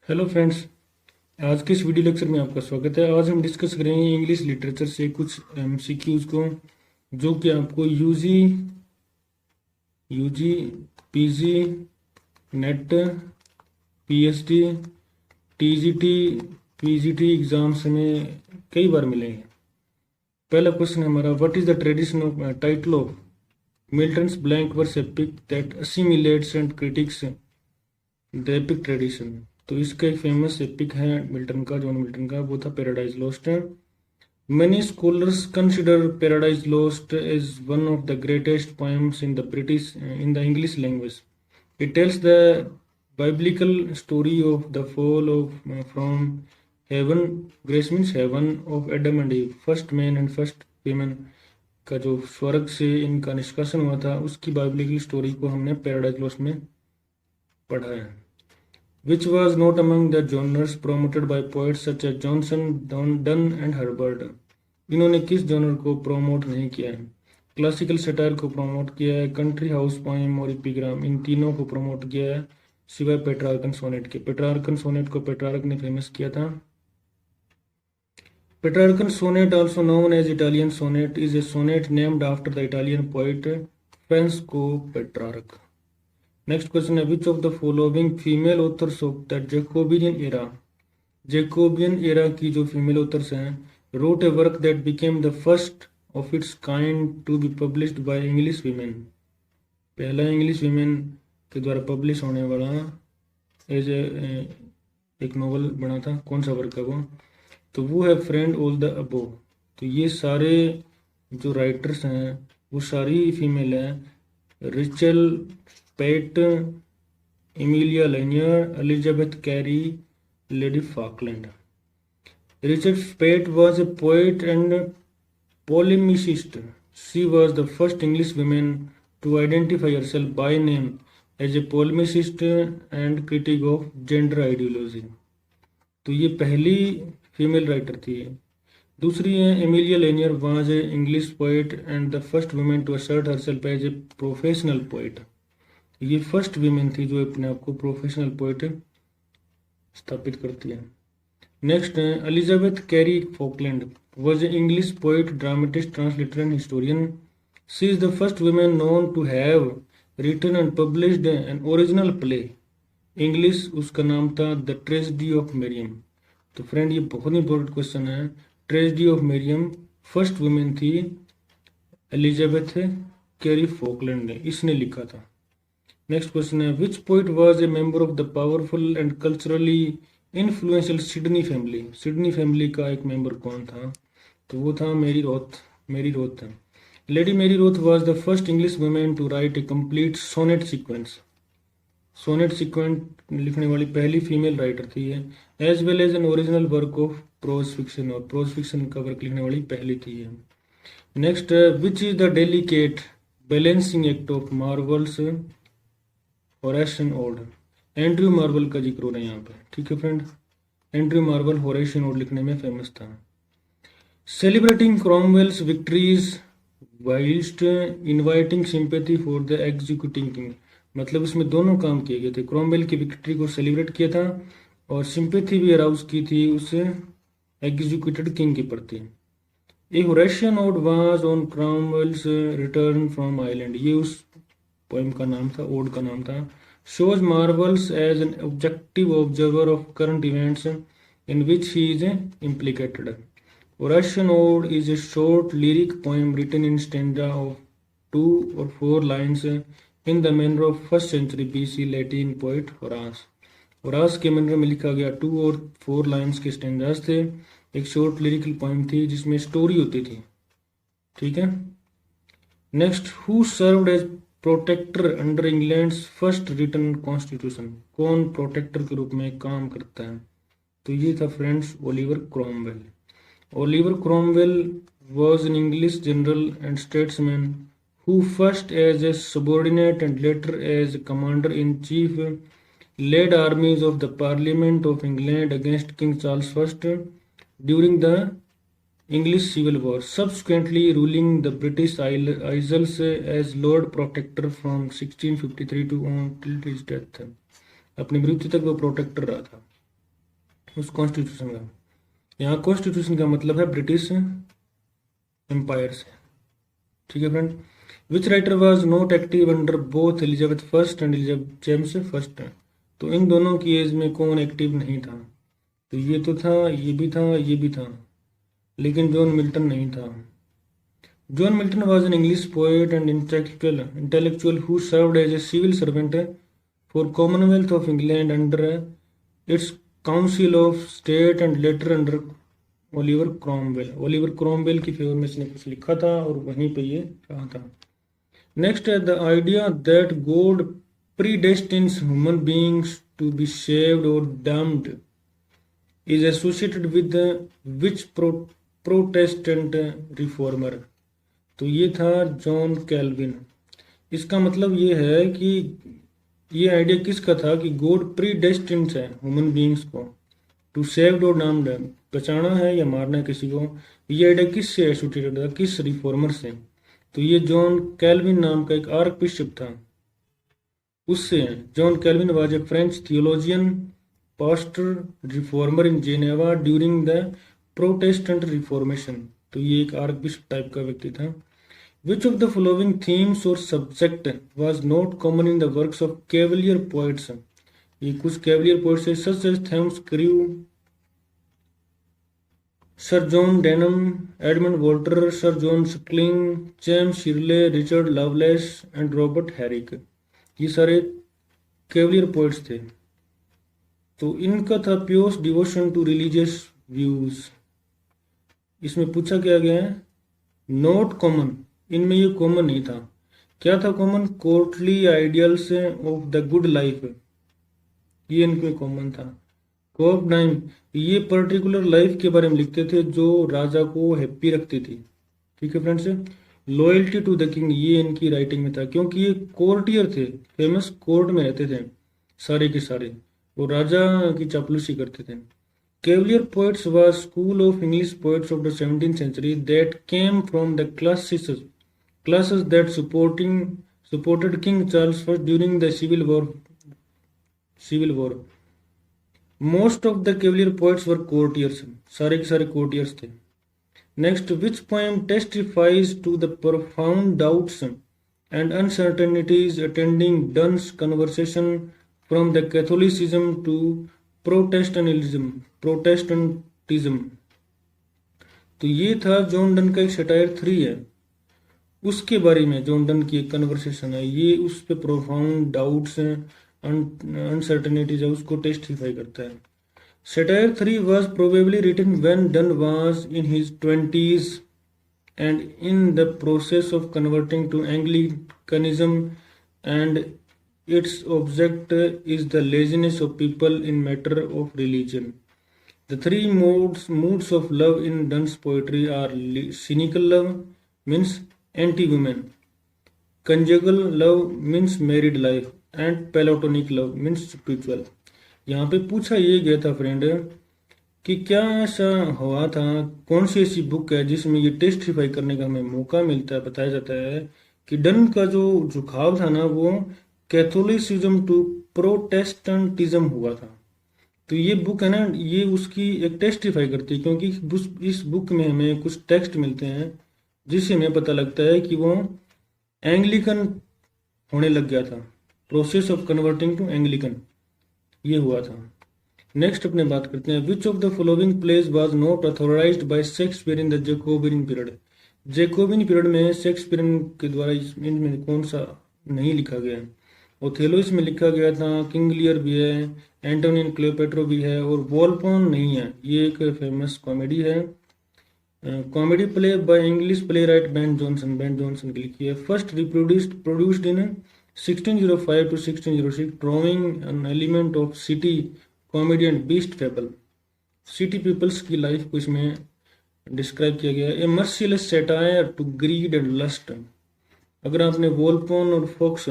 Hello friends. आज के इस वीडियो लेक्चर में आपका स्वागत है। आज हम डिस्कस करेंगे इंग्लिश लिटरेचर से कुछ एमसीक्यूज को, जो कि आपको UG, UG, PG, NET, PhD, TGT, PGT exams में कई बार मिलेंगे। पहला क्वेश्चन है हमारा, what is the tradition of title of Milton's blank verse epic that assimilates and critics the epic tradition. तो इसका एक फेमस एपिक है मिल्टन का, जॉन मिल्टन का, वो था paradise lost. Many scholars consider Paradise Lost as one of the greatest poems in the English language. It tells the biblical story of the fall of from heaven. Grace means heaven, of Adam and Eve, first man and first woman, का जो स्वर्ग से इनका निष्कासन हुआ था, उसकी biblical story को हमने पैराडाइज लॉस्ट में पढ़ा है। Which was not among the genres promoted by poets such as Johnson, Donne and Herbert. इन्होंने किस जॉनर को प्रोमोट नहीं किया है? क्लासिकल सटायर को प्रोमोट किया है, कंट्री हाउस पोएम और एपिग्राम, इन तीनों को प्रोमोट किया है सिवाय पेट्रार्कन सोनेट के। पेट्रार्कन सोनेट को पेट्रार्क ने फेमस किया था। Petrarchan sonnet, also known as Italian sonnet, is a sonnet named after the Italian poet Francesco Petrarch. Next question है, which of the following female authors of the Jacobean era, Jacobean era की जो female authors हैं, wrote a work that became the first of its kind to be published by English women. पहला English women के द्वारा publish होने वाला as एक novel बना था। कौन सा वर्क है वो? तो वो है फ्रेंड ऑल द अबो। तो ये सारे जो राइटर्स हैं वो सारी फीमेल हैं। Rachel pet, Emilia linear, Elizabeth carry, lady Falkland. Richard pet was a poet and polemicist. She was the first English woman to identify herself by name as a polemicist and critic of gender ideology. तो ये पहली female writer थी। दूसरी है Emilia linear, was a English poet and the first woman to assert herself as a professional poet. ये first women थी जो अपने आप को प्रोफेशनल पोएट स्थापित करती है। नेक्स्ट है Elizabeth Cary Falkland, was a English poet, dramatist, translator and historian. She is the first women known to have written and published an original play English. उसका नाम था द ट्रेजेडी ऑफ मेरियम। तो friend ये बहुत important question है। Tragedy of Mariam first women थी Elizabeth Cary Falkland ने, इसने लिखा था। नेक्स्ट क्वेश्चन है, which poet was a member of the powerful and culturally influential Sidney family. Sidney family का एक मेंबर कौन था? तो वो था मेरी रोथ। मेरी रोथ है। Lady Mary Wroth was the first English women to write a complete sonnet sequence. Sonnet sequence लिखने वाली पहली फीमेल राइटर थी ये, as well as an original work of prose fiction, और प्रोज फिक्शन का work लिखने वाली पहली थी ये। Next, which is the delicate balancing act of Marvell's Horatian ode. Andrew Marvell का जिक्र हो रहा है यहाँ पे, ठीक है friend. Andrew Marvell Horatian odd लिखने में फेमस था। Celebrating Cromwell's victories whilst inviting sympathy for the executing king. मतलब इसमें दोनों काम किए गए थे। क्रोमवेल की विक्ट्री को सेलिब्रेट किया था और सिंपैथी भी अराउज की थी उस एग्जीक्यूटेड किंग के प्रति। A Horatian ode was on Cromwell's return from island, ये उस पोएम का नाम था, ओड का नाम था। shows Marvels as an objective observer of current events in which he is implicated. Horatian Ode is a short lyric poem written in stanza of 2 or 4 lines in the manner of 1st century BC Latin poet Horace. Horace के manner में लिखा गया 2 और 4 lines के stanzas थे। एक short lyrical poem थी जिसमें स्टोरी होती थी, ठीक है। Next, who served as protector under England's first written constitution. कौन प्रोटेक्टर के रूप में काम करता है? तो ये था friends Oliver Cromwell. Oliver Cromwell was an English general and statesman who first as a subordinate and later as commander in chief led armies of the parliament of England against King Charles first during the English Civil War, subsequently ruling the British Isles as Lord Protector from 1653 to until his death. अपनी मृत्यु तक वो protector रहा था। उस constitution का। यहाँ constitution का मतलब है ब्रिटिश एम्पायर से। ठीक है friend. Which writer was not active under both Elizabeth first and Elizabeth James first. तो इन दोनों की एज में कौन एक्टिव नहीं था? तो ये तो था, ये भी था, ये भी था, लेकिन जॉन मिल्टन नहीं था। John Milton was an English poet and intellectual who served as a civil servant for commonwealth of England under its council of state and later under Oliver Cromwell. Oliver Cromwell की favour में इसने कुछ लिखा था और वहीं पे ये रहा था। नेक्स्ट है the idea that God predestines human beings to be saved और damned is associated with which Protestant reformer. तो ये था जॉन कैल्विन। इसका मतलब ये है कि ये आइडिया किसका था कि गॉड प्रीडेस्टिन्ड है ह्यूमन बीइंग्स को टू सेव्ड और डम्ड, बचाना है या मारना है किसी को। ये आइडिया किससे एसोसिएटेड था, किस रिफॉर्मर से? तो ये जॉन कैल्विन नाम का एक आर्क बिशप था, उससे। John Calvin was a French theologian, pastor, reformer in Geneva during the Protestant Reformation. तो ये एक आर्क बिशप टाइप का व्यक्ति था। Which of the following themes और subject was not common in the works of Cavalier poets. ये कुछ Cavalier poets है, such as Thomas Carew, Sir John Denham, Edmund वॉल्टर, Sir John Suckling, James Shirley, Richard Lovelace and Robert Herrick. ये सारे Cavalier poets थे। तो इनका था pure devotion to religious views. इसमें पूछा क्या गया है, नॉट कॉमन, इनमें ये कॉमन नहीं था। क्या था common? Courtly ideals of the good life, ये इनमें कॉमन था। कोप नाइम, ये पर्टिकुलर लाइफ के बारे में लिखते थे जो राजा को हैप्पी रखती थी। ठीक है friends. Loyalty to the king, ये इनकी राइटिंग में था, क्योंकि ये कोर्टियर थे, फेमस कोर्ट में रहते थे सारे के सारे, वो राजा की चापलूसी करते थे। Cavalier poets was school of English poets of the 17th century that came from the classes that supported King Charles I during the Civil War. Most of the Cavalier poets were courtiers, सारे के सारे courtiers थे। Next, which poem testifies to the profound doubts and uncertainties attending Donne's conversion from the Catholicism to Protestantism। तो ये था John Donne का एक satire 3 है, उसके बारे में जॉन डन की एक कन्वर्सेशन है, ये उस पे प्रोफाउंड डाउट्स हैं, अनसर्टेनिटीज है, उसको टेस्टिफाई करता है। Satire 3 was probably written when Donne was in his 20s and in the process of converting to Anglicanism, and its object is the laziness of people in matter of religion. The three moods of love in Donne's poetry are cynical love, means anti-woman, conjugal love, means married life, and platonic love, means spiritual। यहाँ पे पूछा ये गया था friend कि क्या ऐसा हुआ था, कौन सी ऐसी बुक है जिसमें ये टेस्टिफाई करने का हमें मौका मिलता है, बताया जाता है कि डन का जो झुकाव था ना वो कैथोलिसिज्म टू प्रोटेस्टेंटिज्म हुआ था। तो ये बुक है ना, ये उसकी एक टेस्टिफाई करती है, क्योंकि इस बुक में हमें कुछ टेक्स्ट मिलते हैं जिससे हमें पता लगता है कि वो एंग्लिकन होने लग गया था, process of converting to Anglican ये हुआ था। नेक्स्ट अपने बात करते हैं, which of the following plays was not authorised by Shakespeare in the Jacobean period. Jacobean period में शेक्सपियर के द्वारा इनमें कौन सा नहीं लिखा गया? ओथेलो इसमें लिखा गया था, किंग लियर भी है, एंटोनियन क्लियोपेट्रा भी है, और वॉलपोन नहीं है। ये एक फेमस कॉमेडी है, comedy play by English play right Ben Jonson की लिखी है। First produced in 1605 to 1606, drawing an element of city comedy and beast fable। City peoples की लाइफ को इसमें डिस्क्राइब किया गया है। A merciless satire to greed and lust. अगर आपने वॉलपोन और फॉक्स,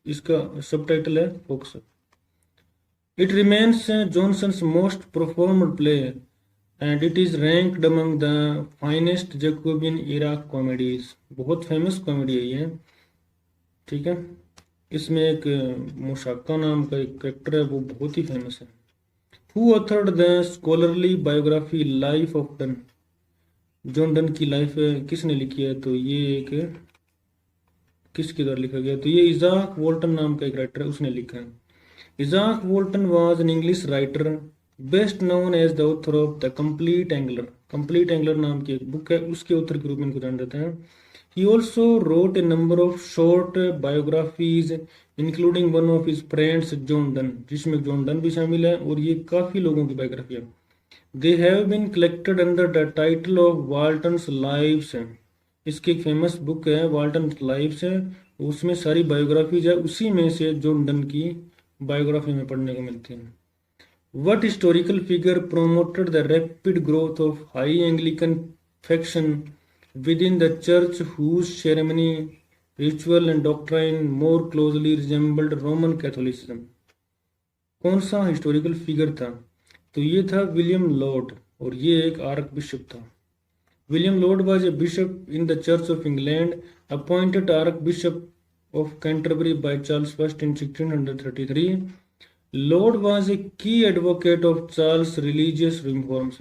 इसका सबटाइटल है fox. It remains Jonson's most performed play and it is ranked among the finest Jacobean era comedies. बहुत फेमस कॉमेडी है ये, ठीक है। इसमें एक मुशाक्का नाम का एक कैरेक्टर है, वो बहुत ही फेमस है। Who authored the scholarly biography life of done? John Donne की लाइफ किसने लिखी है? तो ये एक किसके द्वारा लिखा गया? तो ये इजाक वोल्टन नाम का एक राइटर है, उसने लिखा है। Izaak Walton was an English writer best known as the author of the Compleat Angler. Compleat Angler नाम की एक बुक है, उसके ऑथर के रूप में इनको जाना जाता है। He also wrote a number of short biographies including one of his friends John Donne, जिसमें जॉन डन भी शामिल है, और ये काफी लोगों की बायोग्राफी है। They have been collected under the title of Walton's Lives. इसकी एक फेमस बुक है वाल्टन लाइव्स है, उसमें सारी बायोग्राफीज है, उसी में से जॉन डन की बायोग्राफी में पढ़ने को मिलती है। What historical figure promoted the rapid growth of high Anglican faction within the church whose ceremony, ritual and doctrine more closely resembled Roman Catholicism? कौन सा हिस्टोरिकल फिगर था? तो ये था विलियम लॉर्ड, और ये एक आर्क बिशप था। William Lord was a bishop in the Church of England, appointed Archbishop of Canterbury by Charles I in 1633. Lord was a key advocate of Charles religious reforms.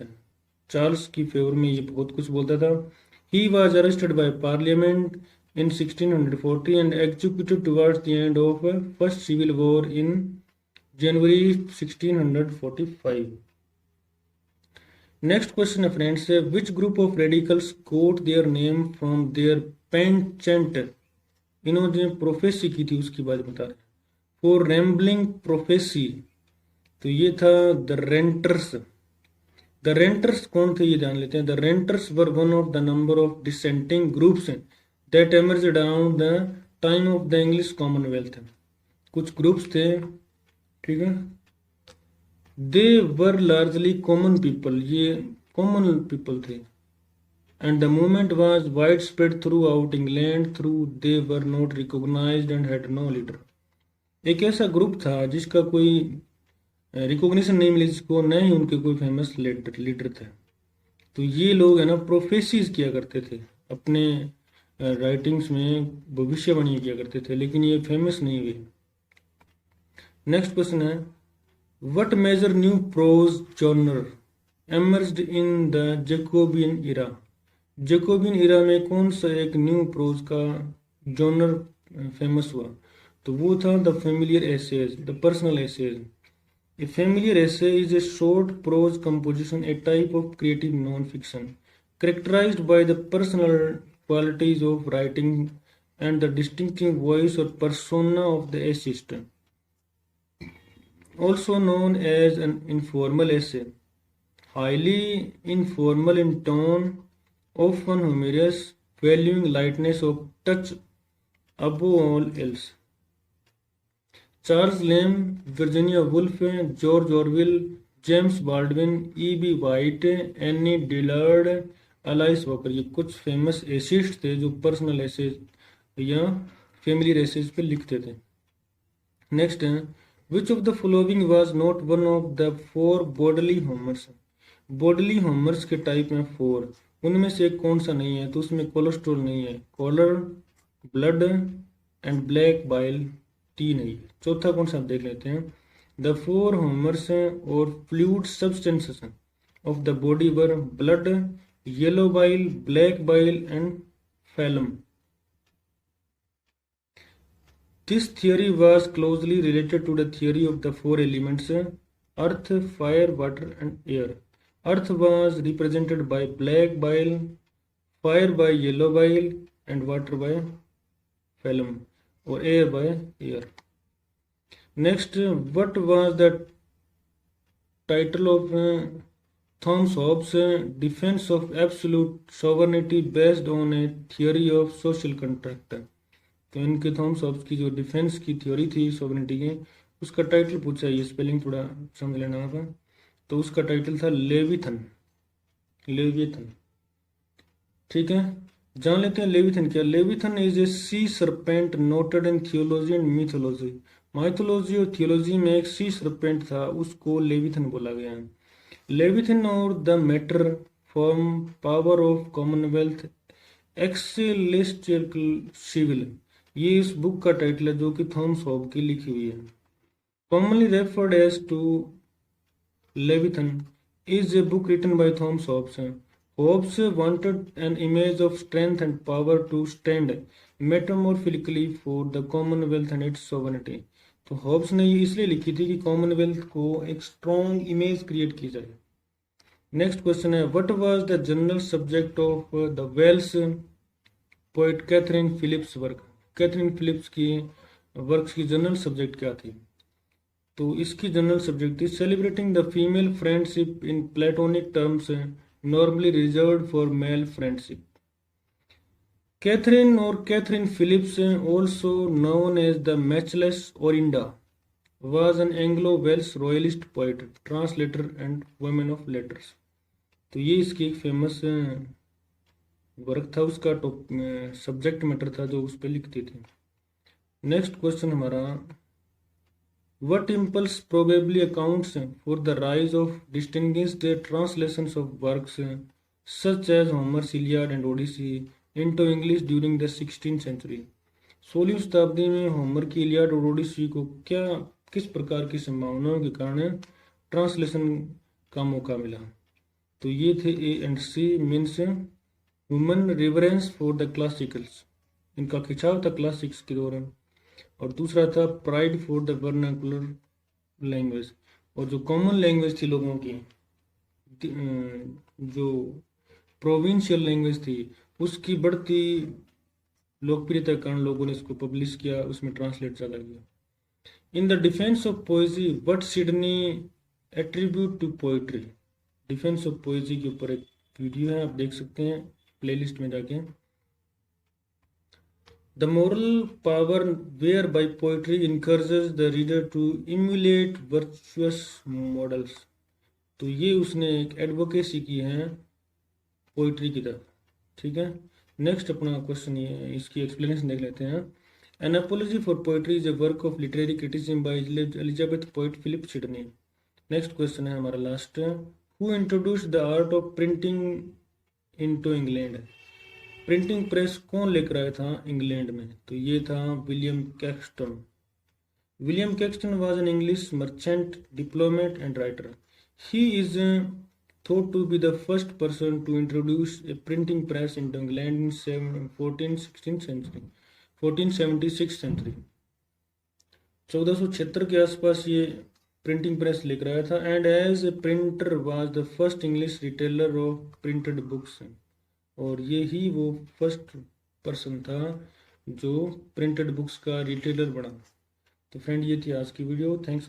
Charles की favour में ये बहुत कुछ बोलता था। He was arrested by parliament in 1640 and executed towards the end of first civil war in January 1645। Next question है friends, which group of radicals got their name from their penchant? इन्होंने prophecy की थी, उसकी बात बता रहे। For rambling prophecy, तो ये था द रेंटर्स। द रेंटर्स कौन थे ये जान लेते हैं। The Ranters were one of the number of dissenting groups that emerged around the time of the English commonwealth. कुछ ग्रुप्स थे, ठीक है। They were largely common people, ये कॉमन पीपल थे। And the movement was widespread throughout England through they were not recognised and had no leader. एक ऐसा group था जिसका कोई रिकॉग्निशन नहीं मिली, जिसको न ही उनके कोई फेमस लीडर थे। तो ये लोग है ना प्रोफेसीज किया करते थे, अपने राइटिंग्स में भविष्यवाणी किया करते थे, लेकिन ये फेमस नहीं हुए। नेक्स्ट क्वेश्चन है, what major new prose genre emerged in the Jacobean era? Jacobean era में कौन सा एक न्यू प्रोज का जॉनर फेमस हुआ? तो वो था the familiar essays, the personal essays. A familiar essay is a short prose composition, a type of creative non-fiction, characterized by the personal qualities of writing and the distinctive voice or persona of the essayist. Also known as an informal essay, highly informal in tone, often humorous, valuing lightness of touch above all else. Charles Lamb, Virginia Woolf, George Orwell, James Baldwin, E.B. White, Annie Dillard, Alice Walker, ये कुछ famous essayist थे जो personal essays या family essays पे लिखते थे। Next है, which of the following was not one of the 4 bodily humours? Bodily humours के टाइप में 4, उनमें से कौन सा नहीं है? तो उसमें कोलेस्ट्रॉल नहीं है, choler, blood and black bile, टी नहीं है। चौथा कौन सा आप देख लेते हैं। द 4 होमर्स और fluid substances of the body were blood, yellow bile, black bile and phlegm. This theory was closely related to the theory of the 4 elements earth, fire, water and air. Earth was represented by black bile, fire by yellow bile and water by phlegm, और air by air. Next, what was the title of Thomas Hobbes defence of absolute sovereignty based on a theory of social contract? तो इनके Thomas Hobbes की जो defence की theory थी sovereignty की, उसका title पूछा, ये स्पेलिंग थोड़ा समझ लेना होगा। तो उसका टाइटल था लेविथन, लेविथन, ठीक है। जान लेते हैं लेविथन क्या। Leviathan is a sea serpent noted in theology and mythology. Mythology और थियोलॉजी में एक सी सरपेंट था, उसको लेविथन बोला गया है। लेविथन और the matter form power of commonwealth ecclesiastical civil, ये इस बुक का टाइटल है जो कि थॉमस हॉब की लिखी हुई है। Commonly referred as to Leviathan is a book written by Thomas Hobbes. Hobbes wanted an image of strength and power to stand metamorphically for the Commonwealth and its sovereignty. तो Hobbs ने ये इसलिए लिखी थी कि कॉमनवेल्थ को एक strong image create की जाए। नेक्स्ट क्वेश्चन है, what was the general subject of the Welsh poet Katherine Philips work. Katherine Philips की वर्क्स की जनरल सब्जेक्ट क्या थी? तो इसकी जनरल सब्जेक्ट थी celebrating the female friendship in platonic terms normally reserved for male friendship. Katherine और Katherine Philips, also known as the matchless Orinda, was an Anglo-Welsh royalist poet, translator and woman of letters। तो ये इसकी एक famous work था, उसका subject matter था जो उस पर लिखती थी। नेक्स्ट क्वेश्चन हमारा, what impulse probably accounts for the rise of distinguished translations of works such as Homer's Iliad and Odyssey into English during the 16th century। 16वीं शताब्दी में होमर की इलियाड और ओडिसी को किस प्रकार की संभावनाओं के कारण ट्रांसलेशन का मौका मिला? तो ये थे A and C, means human reverence for the classicals, इनका खिंचाव था क्लासिक्स के दौरान। और दूसरा था pride for the vernacular language, और जो कॉमन लैंग्वेज थी लोगों की, जो प्रोविंशियल लैंग्वेज थी, उसकी बढ़ती लोकप्रियता के कारण लोगों ने इसको पब्लिश किया, उसमें ट्रांसलेट ज़्यादा किया। In the defence of poesy what Sidney attribute to poetry. Defence of poesy के ऊपर एक वीडियो है, आप देख सकते हैं प्लेलिस्ट में जाके। The moral power whereby poetry encourages the reader to emulate virtuous models. तो ये उसने एक एडवोकेसी की है पोइट्री की तरफ, ठीक है। नेक्स्ट अपना क्वेश्चन ये, इसकी एक्सप्लेनेशन देख लेते हैं। An apology for poetry is a work of literary criticism by Elizabeth poet Philip Sidney. Next question है हमारा last, who introduced the art of printing into England. Printing press कौन लेकर आया था इंग्लैंड में? तो ये था William Caxton. William Caxton was an English merchant, diplomat and writer. He is thought to be the first person to introduce a printing press into England in 1476 century। 1476 के आसपास ये प्रिंटिंग प्रेस लेकर आया था। And as a printer was the first English retailer of printed books. और ये ही वो first person था जो प्रिंटेड बुक्स का रिटेलर बना। तो फ्रेंड, ये थी आज की वीडियो। थैंक्स।